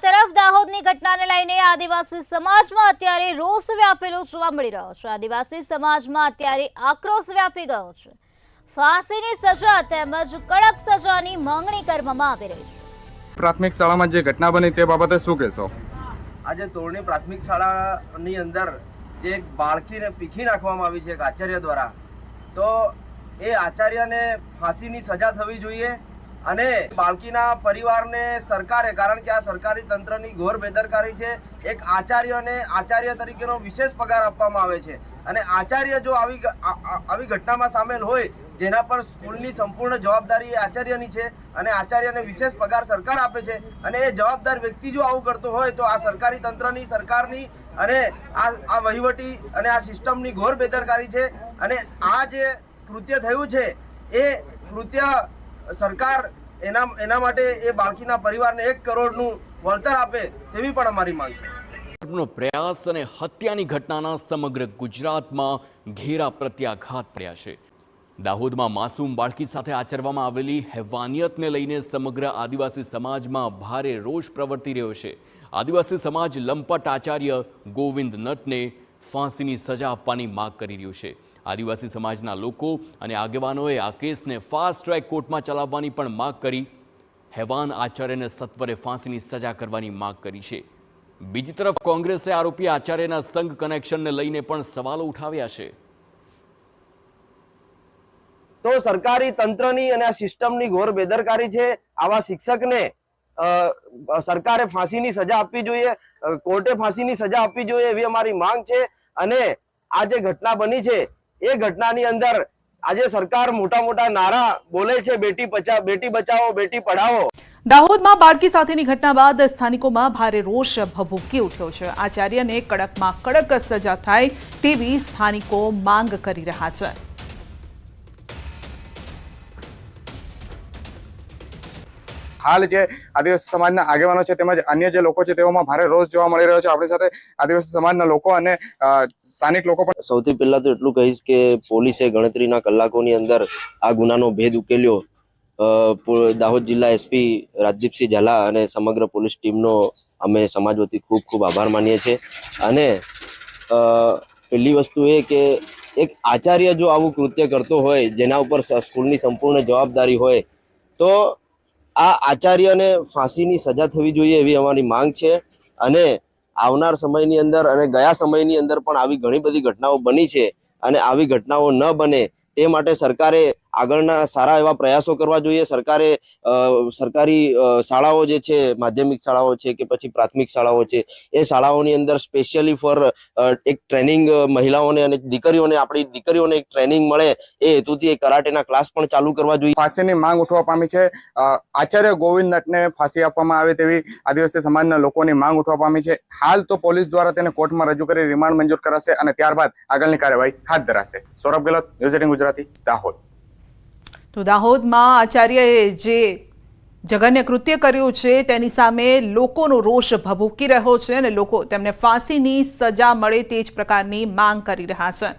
તરફ દાહોદની ઘટનાને લઈને આદિવાસી સમાજમાં અત્યારે રોષ વ્યાપેલો જોવા મળી રહ્યો છે। આદિવાસી સમાજમાં અત્યારે આક્રોશ વ્યાપી ગયો છે। ફાંસીની સજા તેમજ કડક સજાની માંગણી કરવામાં આવી રહી છે। પ્રાથમિક શાળામાં જે ઘટના બની તે બાબતે શું કહેશો? આજે તોરણી પ્રાથમિક શાળાની અંદર જે એક બાળકીને પીખી નાખવામાં આવી છે એક આચાર્ય દ્વારા, તો એ આચાર્યને ફાંસીની સજા થવી જોઈએ અને બાળકીના પરિવારને સરકારે, કારણ કે આ સરકારી તંત્રની ઘોર બેદરકારી છે, એક આચાર્યને આચાર્ય તરીકેનો વિશેષ પગાર આપવામાં આવે છે અને આચાર્ય જો આવી ઘટનામાં સામેલ હોય જેના પર સ્કૂલની સંપૂર્ણ જવાબદારી એ આચાર્યની છે અને આચાર્યને વિશેષ પગાર સરકાર આપે છે અને એ જવાબદાર વ્યક્તિ જો આવું કરતો હોય તો આ સરકારી તંત્રની, સરકારની અને આ વહીવટી અને આ સિસ્ટમની ઘોર બેદરકારી છે અને આ જે કૃત્ય થયું છે એ કૃત્ય સરકાર એના માટે એ બાળકીના પરિવારને 1 કરોડનું વળતર આપે તેવી પણ અમારી માંગ છે। પ્રયાસ અને હત્યાની ઘટનાના સમગ્ર ગુજરાતમાં ઘેરા પ્રત્યાઘાત પડ્યા છે। દાહોદમાં માસૂમ બાળકી સાથે આચરવામાં આવેલી હેવાનિયતને લઈને સમગ્ર આદિવાસી સમાજમાં ભારે રોષ પ્રવર્તી રહ્યો છે। આદિવાસી સમાજ લંપટ આચાર્ય ગોવિંદ નટને ફાંસીની સજા આપવાની માંગ કરી રહ્યું છે। આદિવાસી સમાજના લોકો અને આગેવાનોએ આ કેસને ફાસ્ટ ટ્રેક કોર્ટમાં ચલાવવાની પણ માંગ કરી। હેવાન આચાર્યને સત્વરે ફાંસીની સજા કરવાની માંગ કરી છે। બીજી તરફ કોંગ્રેસે આરોપી આચાર્યના સંઘ કનેક્શનને લઈને પણ સવાલો ઉઠાવ્યા છે। તો સરકારી તંત્રની અને આ સિસ્ટમની ઘોર બેદરકારી છે। આવા શિક્ષકને સરકારે ફાંસીની સજા આપવી જોઈએ, કોર્ટે ફાંસીની સજા આપવી જોઈએ એવી અમારી માંગ છે। અને આ જે ઘટના બની છે એ ઘટનાની અંદર આજે સરકાર મોટા નારા બોલે છે, બેટી બચાવો બેટી પઢાઓ। દાહોદમાં બાળકી સાથેની ઘટના બાદ સ્થાનિકોમાં ભારે રોષ ભભૂકી ઉઠ્યો છે। આચાર્યને કડકમાં કડક સજા થાય તેવી સ્થાનિકો માંગ કરી રહ્યા છે। હાલ જે આદિવાસી સમાજના આગેવાનો છે તેમજ અન્ય જે લોકો છે તેઓમાં ભારે રોષ જોવા મળી રહ્યો છે। આપણી સાથે આદિવાસી સમાજના લોકો અને સ્થાનિક લોકો પણ। સૌથી પહેલા તો એટલું કહીશ કે પોલીસે ગણતરીના કલાકોની અંદર આ ગુનાનો ભેદ ઉકેલ્યો। દાહોદ જિલ્લા એસપી રાજદીપસિંહ ઝાલા અને સમગ્ર પોલીસ ટીમનો અમે સમાજ વતી ખૂબ આભાર માનીએ છીએ। અને પહેલી વસ્તુ એ કે એક આચાર્ય જો આવું કૃત્ય કરતો હોય જેના ઉપર સ્કૂલની સંપૂર્ણ જવાબદારી હોય તો આ આચાર્યને ફાંસીની સજા થવી જોઈએ એવી અમારી માંગ છે। અને આવનાર સમયની અંદર અને ગયા સમયની અંદર પણ આવી ઘણી બધી ઘટનાઓ બની છે અને આવી ઘટનાઓ ન બને તે માટે સરકારે આગળના સારા એવા પ્રયાસો કરવા જોઈએ। સરકારે સરકારી શાળાઓ જે છે, માધ્યમિક શાળાઓ છે કે પછી પ્રાથમિક શાળાઓ છે, એ શાળાઓની અંદર સ્પેશિયલી ફોર એક ટ્રેનિંગ મહિલાઓને અને દીકરીઓને, આપણી દીકરીઓને એક ટ્રેનિંગ મળે એ હેતુથી એક કરાટેના ક્લાસ પણ ચાલુ કરવા જોઈએ। ફાંસીની માંગ ઉઠવા પામી છે। આચાર્ય ગોવિંદ નટને ફાંસી આપવામાં આવે તેવી આદિવાસી સમાજના લોકોની માંગ ઉઠવા પામી છે। હાલ તો પોલીસ દ્વારા તેને કોર્ટમાં રજૂ કરી રિમાન્ડ મંજૂર કરાશે અને ત્યારબાદ આગળની કાર્યવાહી હાથ ધરાશે। સૌરભ ગેહલોત, ન્યૂઝ 18 ગુજરાતી, દાહોદ। તો દાહોદમાં આચાર્યએ જે જઘન્ય કૃત્ય કર્યું છે તેની સામે લોકોનો રોષ ભભૂકી રહ્યો છે અને લોકો તેમને ફાંસીની સજા મળે તે જ પ્રકારની માંગ કરી રહ્યા છે।